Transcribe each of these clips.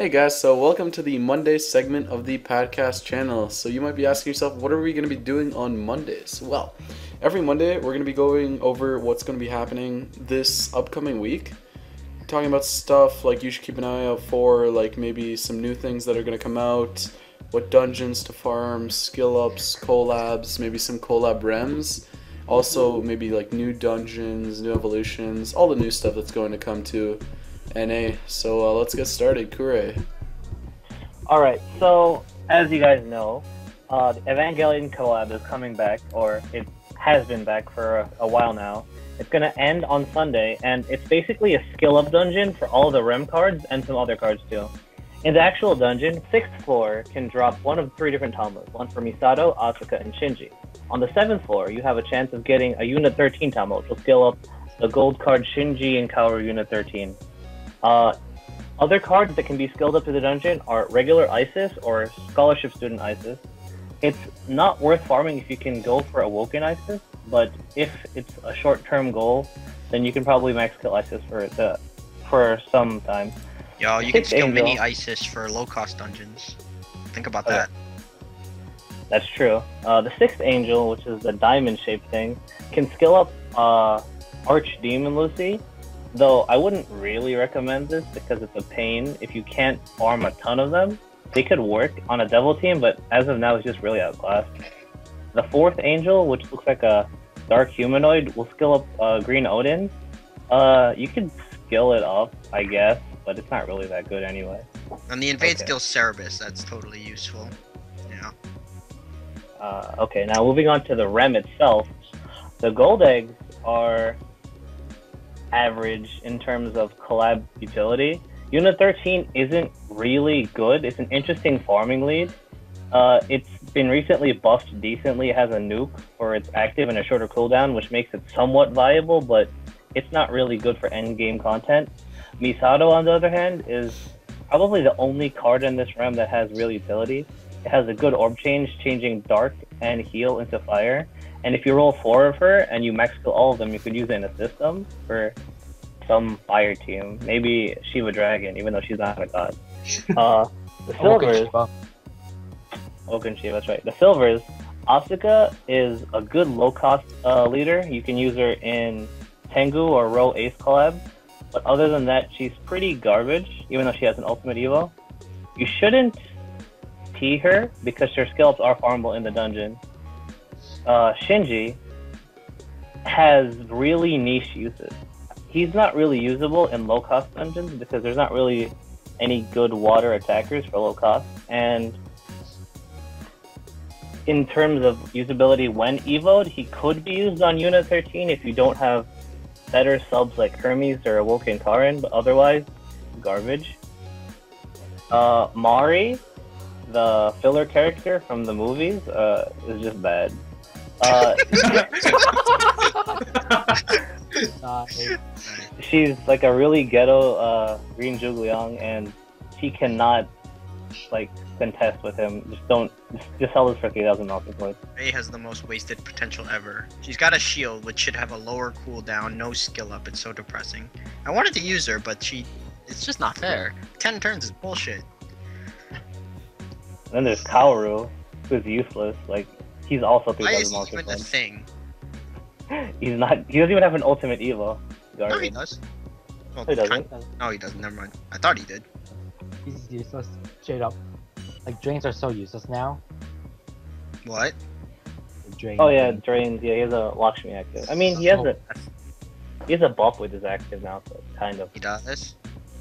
Hey guys, so welcome to the Monday segment of the PADCast channel. So you might be asking yourself, what are we going to be doing on Mondays? Well, every Monday we're going to be going over what's going to be happening this upcoming week. Talking about stuff like you should keep an eye out for, like maybe some new things that are going to come out, what dungeons to farm, skill ups, collabs, maybe some collab rems. Also maybe like new dungeons, new evolutions, all the new stuff that's going to come to NA. So let's get started. Kure. Alright, so as you guys know, the Evangelion collab is coming back, or it has been back for a while now. It's going to end on Sunday, and it's basically a skill-up dungeon for all the REM cards and some other cards too. In the actual dungeon, 6th floor can drop one of 3 different Tamas, one for Misato, Asuka, and Shinji. On the 7th floor, you have a chance of getting a Unit 13 Tama, which will scale up the gold card Shinji and Kaoru Unit 13. Other cards that can be skilled up to the dungeon are regular ISIS or scholarship student ISIS. It's not worth farming if you can go for Awoken ISIS, but if it's a short-term goal, then you can probably max kill ISIS for some time. Yo, you can skill mini ISIS for low-cost dungeons. Think about that. That's true. The 6th Angel, which is the diamond-shaped thing, can skill up Archdemon Lucy. Though I wouldn't really recommend this because it's a pain if you can't farm a ton of them. They could work on a devil team, but as of now it's just really outclassed. The 4th Angel, which looks like a dark humanoid, will skill up Green Odin. You can skill it up, I guess, but it's not really that good anyway. And the invade skill Cerebus, that's totally useful. Yeah. Okay, now moving on to the REM itself. The gold eggs are average in terms of collab utility. Unit 13 isn't really good. It's an interesting farming lead. It's been recently buffed decently. It has a nuke for its active and a shorter cooldown, which makes it somewhat viable, but it's not really good for endgame content. Misato, on the other hand, is probably the only card in this realm that has real utility. It has a good orb change, changing dark and heal into fire. And if you roll 4 of her and you max kill all of them, you could use it in a system for some fire team. Maybe Shiva Dragon, even though she's not a god. The silvers... Oken Shiva, that's right. The silvers, Asuka is a good low-cost leader. You can use her in Tengu or Row Ace collab. But other than that, she's pretty garbage, even though she has an ultimate evo. You shouldn't T her because her skill ups are farmable in the dungeon. Shinji has really niche uses. He's not really usable in low-cost dungeons because there's not really any good water attackers for low cost. And in terms of usability when evoed, he could be used on Unit 13 if you don't have better subs like Hermes or Awoken Karin, but otherwise, garbage. Mari, the filler character from the movies, is just bad. She's like a really ghetto Green Jugliang, and she cannot like contest with him. Just sell this for 3,000 points. Ray has the most wasted potential ever. She's got a shield which should have a lower cooldown, no skill up. It's so depressing. I wanted to use her, but it's just not fair. 10 turns is bullshit. And then there's Kaoru, who's useless. Like, he's also 3,000 Why is he even a thing? He doesn't even have an ultimate evo. No, he does. Well, he doesn't. No, he doesn't. Never mind. I thought he did. He's useless, straight up. Like, drains are so useless now. What? Drains. Oh yeah, drains. Yeah, he has a Lakshmi active. I mean, he has a buff with his active now, so kind of. He does?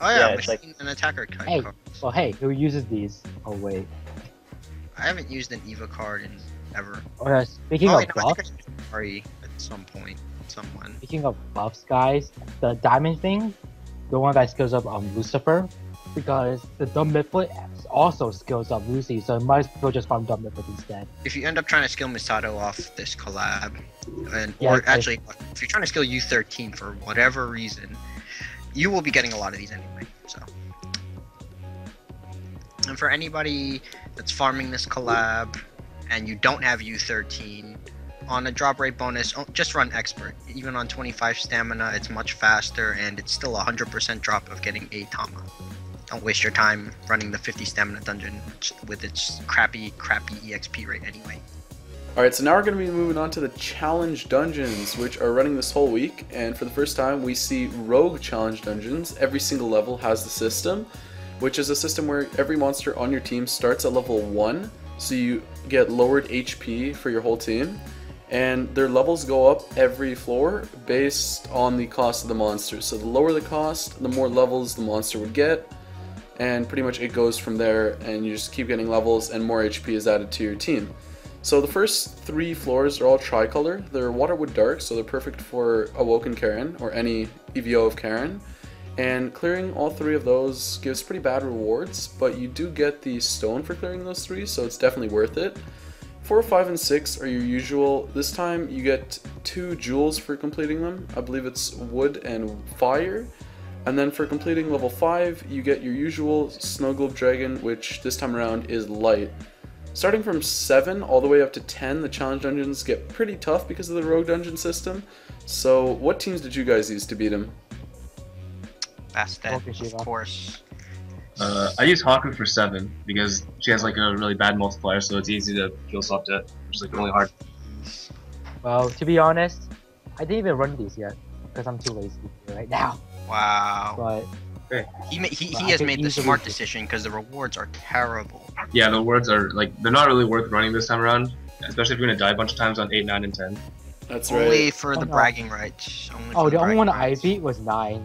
Oh yeah, it's like an attacker kind Hey, of card. well, hey, who uses these? Oh wait. I haven't used an EVA card in ever. Speaking of I think I buffs, used Mari at some point. Someone. speaking of buffs, guys, the diamond thing, the one that skills up Lucifer, because the dumb midfoot also skills up Lucy, so you might as well just farm dumb midfoot instead. If you end up trying to skill Misato off this collab, Yeah, or actually, if you're trying to skill U13 for whatever reason, you will be getting a lot of these anyway. So, and for anybody that's farming this collab and you don't have U13, on a drop rate bonus, just run expert. Even on 25 stamina, it's much faster, and it's still a 100% drop of getting a Tama. Don't waste your time running the 50 stamina dungeon with its crappy EXP rate anyway. Alright, so now we're going to be moving on to the challenge dungeons, which are running this whole week. And for the first time, we see rogue challenge dungeons. Every single level has the system, which is a system where every monster on your team starts at level 1. So you get lowered HP for your whole team. And their levels go up every floor based on the cost of the monster. So the lower the cost, the more levels the monster would get. And pretty much it goes from there, and you just keep getting levels and more HP is added to your team. So the first 3 floors are all tricolor. They're Waterwood Dark, so they're perfect for Awoken Karen or any EVO of Karen. And clearing all 3 of those gives pretty bad rewards, but you do get the stone for clearing those 3, so it's definitely worth it. 4, 5, and 6 are your usual. This time you get 2 jewels for completing them. I believe it's wood and fire. And then for completing level 5, you get your usual Snow Globe Dragon, which this time around is light. Starting from 7 all the way up to 10, the challenge dungeons get pretty tough because of the rogue dungeon system. So what teams did you guys use to beat him? Bastet, of course. I use Haku for 7 because she has like a really bad multiplier, so it's easy to kill soft jet, which is like really hard. Well, to be honest, I didn't even run these yet because I'm too lazy right now. Wow. But he has made the smart decision because the rewards are terrible. Yeah, the rewards are like they're not really worth running this time around, especially if you're gonna die a bunch of times on 8, 9, and 10. That's Only right. for the bragging rights. the only one I beat was 9.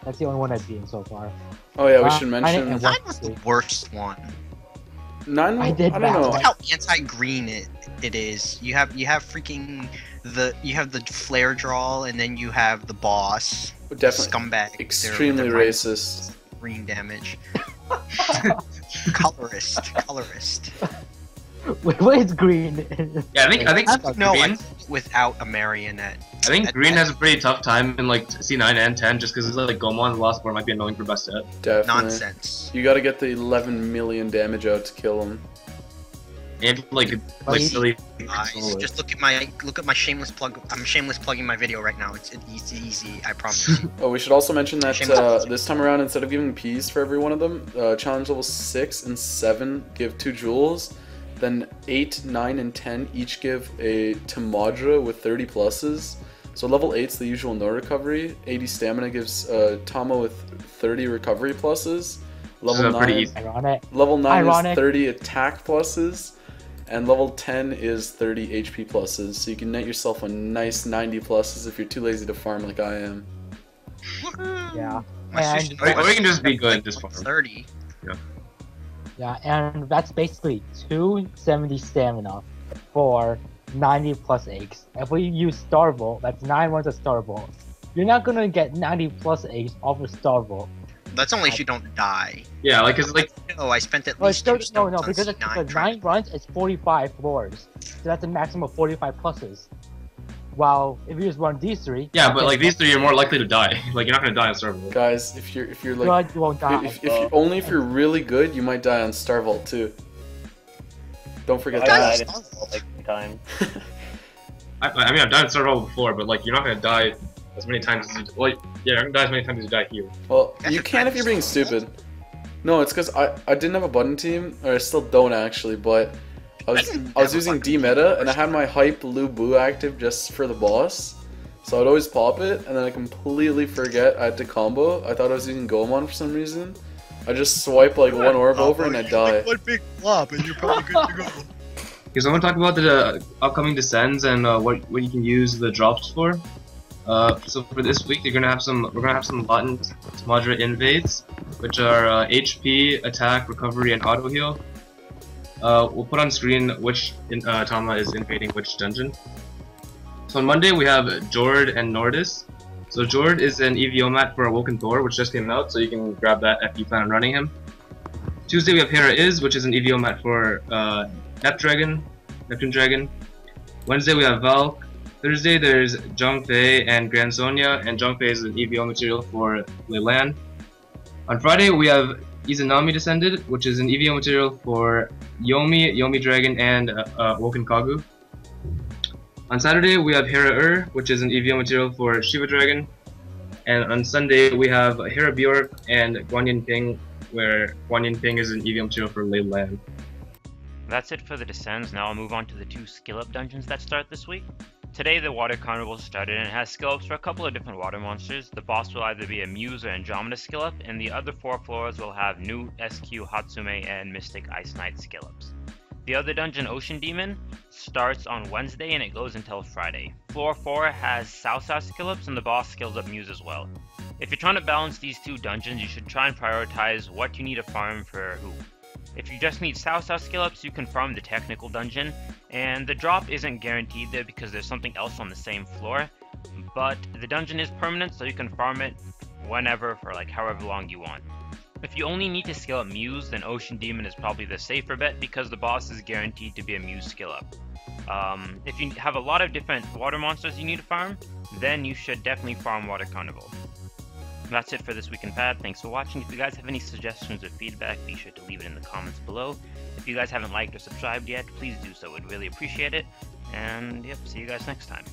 That's the only one I've beaten so far. Oh yeah, we should mention 9 was the worst one. 9. I did I don't know. Look how anti-green it is. You have freaking you have the flare draw, and then you have the boss. Definitely Scumbag. extremely They're racist. Green damage. Colorist. Wait, what is green? Yeah, I think No, green. without a marionette. I think green has a pretty tough time in like C9 and 10 just because it's like Gomon, the last floor might be annoying for Bastet. Definitely. Nonsense. You gotta get the 11 million damage out to kill him. And like really. Guys, just look at my shameless plug. I'm shameless plugging my video right now. It's easy. I promise. Oh, we should also mention that Shameless. this time around, instead of giving Ps for every one of them, challenge level 6 and 7 give 2 jewels. Then 8, 9, and 10 each give a Tamadra with 30 pluses. So level 8's the usual no recovery. 80 stamina gives Tama with 30 recovery pluses. Level 9, Ironic. level 9 Ironic. is 30 attack pluses. And level 10 is 30 HP pluses. So you can net yourself a nice 90 pluses if you're too lazy to farm like I am. Yeah. My And- sister- Or you can just be good, just farm. 30. Yeah, and that's basically 270 stamina for 90 plus eggs. If we use Star Vault, that's 9 runs of Star Vault. You're not gonna get 90 plus eggs off of Star Vault. That's only if you don't die. Yeah, like cause like Oh, I spent at Well, least it's 2 still, no, stones on because it's C9 because trying 9 runs is 45 floors. So that's a maximum of 45 pluses. While if you just run these 3, yeah, but like these 3 you're more likely to die. Like you're not gonna die on server. Guys, if you're like God, you won't die. if you're really good, you might die on Star Vault too. Don't forget I that. died in like 3 times. I mean I've died on server before, but like you're not gonna die as many times as you well yeah, you're gonna die as many times as you die here. Well, That's you your can if you're being stupid. No, it's because I didn't have a button team, or I still don't actually, but I didn't was have a using button D team meta, and I first. had my hype Lu Bu active just for the boss. So I'd always pop it, and then I completely forget I had to combo. I thought I was using Gomon for some reason. I just swipe like one orb over and I die. One big blob and you're probably good to go. Because I want to talk about the upcoming descends and what you can use the drops for. So for this week, we're gonna have some Latin moderate invades, which are HP, attack, recovery, and auto heal. We'll put on screen which Tama is invading which dungeon. So on Monday we have Jord and Nordis. So Jord is an EVO mat for Awoken Thor, which just came out, so you can grab that if you plan on running him. Tuesday we have Hera Is, which is an EVO mat for Neptune Dragon. Wednesday we have Valk. Thursday there's Zhongfei and Grand Sonia, and Zhongfei is an EVO material for Leilan. On Friday we have Izanami Descended, which is an EVO material for Yomi Dragon, and Woken Kagu. On Saturday we have Hera which is an EVO material for Shiva Dragon. And on Sunday we have Hera Bjork and Guanyin Ping where Guan Yin Ping is an EV material for Ley Land. That's it for the Descends. Now I'll move on to the 2 skill-up dungeons that start this week. Today the Water Carnival started and it has skill-ups for a couple of different water monsters. The boss will either be a Muse or Andromeda skill-up, and the other 4 floors will have new SQ, Hatsume, and Mystic Ice Knight skill-ups. The other dungeon, Ocean Demon, starts on Wednesday and it goes until Friday. Floor 4 has South skill-ups and the boss skills up Muse as well. If you're trying to balance these 2 dungeons, you should try and prioritize what you need to farm for who. If you just need South skill-ups, you can farm the technical dungeon, and the drop isn't guaranteed there because there's something else on the same floor, but the dungeon is permanent so you can farm it whenever for like however long you want. If you only need to skill up Muse, then Ocean Demon is probably the safer bet because the boss is guaranteed to be a Muse skill up. If you have a lot of different water monsters you need to farm, then you should definitely farm Water Carnival. That's it for this week in PAD. Thanks for watching. If you guys have any suggestions or feedback, be sure to leave it in the comments below. If you guys haven't liked or subscribed yet, please do so. We'd really appreciate it. And yep, see you guys next time.